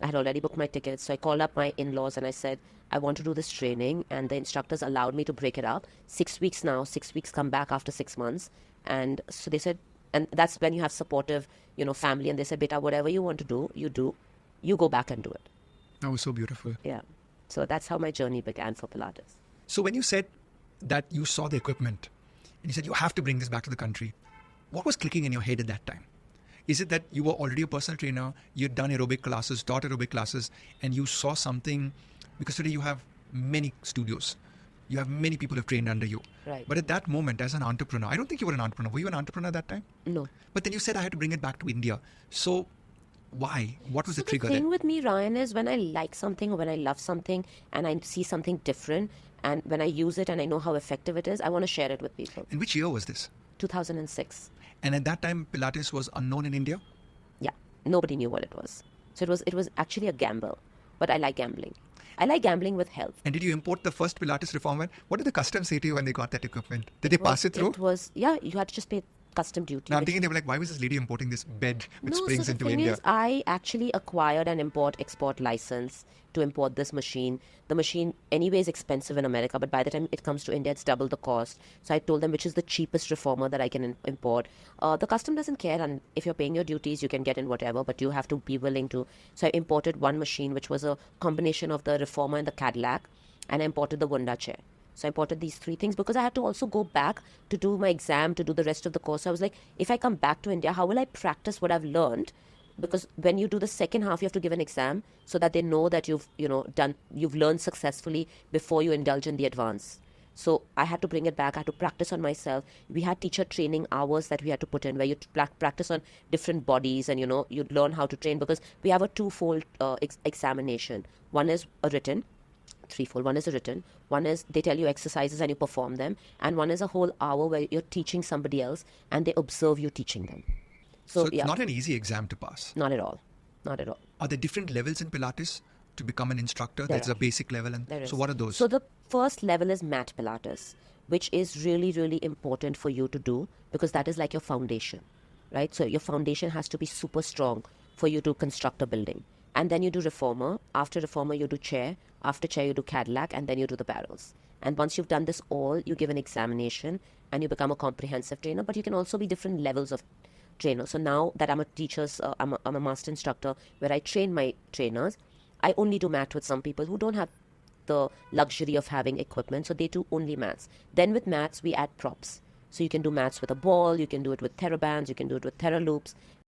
I had already booked my tickets. So I called up my in-laws and I said, I want to do this training. And the instructors allowed me to break it up. 6 weeks now, 6 weeks come back after 6 months. And so they said, and that's when you have supportive, family. And they said, beta, whatever you want to do, you do. You go back and do it. That was so beautiful. Yeah. So that's how my journey began for Pilates. So when you said that you saw the equipment and you said you have to bring this back to the country, what was clicking in your head at that time? Is it that you were already a personal trainer, you'd done aerobic classes, taught aerobic classes, and you saw something, because today you have many studios, you have many people who have trained under you. Right. But at that moment, as an entrepreneur, I don't think you were an entrepreneur. Were you an entrepreneur at that time? No. But then you said I had to bring it back to India. So why? What was the trigger The thing there? with me, Ryan, is when I like something or when I love something and I see something different, and when I use it and I know how effective it is, I want to share it with people. In which year was this? 2006. And at that time, Pilates was unknown in India? Yeah, nobody knew what it was. So it was actually a gamble, but I like gambling. I like gambling with health. And did you import the first Pilates reformer? What did the customs say to you when they got that equipment? Did they pass it through? It was, yeah, you had to just pay custom duty. Now I'm thinking they were like, why was this lady importing this bed with springs so the into thing India? is, I actually acquired an import-export license to import this machine. The machine anyway is expensive in America, but by the time it comes to India, it's double the cost. So I told them which is the cheapest reformer that I can import. The custom doesn't care, and if you're paying your duties, you can get in whatever, but you have to be willing to. So I imported one machine, which was a combination of the reformer and the Cadillac, and I imported the Wunda chair. So I imported these 3 things because I had to also go back to do my exam, to do the rest of the course. So I was like, if I come back to India, how will I practice what I've learned? Because when you do the second half, you have to give an exam so that they know that you've learned successfully before you indulge in the advance. So I had to bring it back. I had to practice on myself. We had teacher training hours that we had to put in, where you practice on different bodies, and you learn how to train, because we have a twofold examination. One is a written. Threefold. One is a written, one is they tell you exercises and you perform them, and one is a whole hour where you're teaching somebody else and they observe you teaching them. So it's not an easy exam to pass. Not at all. Not at all. Are there different levels in Pilates to become an instructor? There's a basic level. So what are those? So the first level is Mat Pilates, which is really, really important for you to do, because that is like your foundation, right? So your foundation has to be super strong for you to construct a building. And then you do reformer. After reformer, you do chair. After chair, you do Cadillac, and then you do the barrels. And once you've done this all, you give an examination and you become a comprehensive trainer. But you can also be different levels of trainer. So now that I'm a I'm a master instructor where I train my trainers, I only do mat with some people who don't have the luxury of having equipment. So they do only mats. Then with mats, we add props. So you can do mats with a ball, you can do it with Terra bands, you can do it with Terra loops.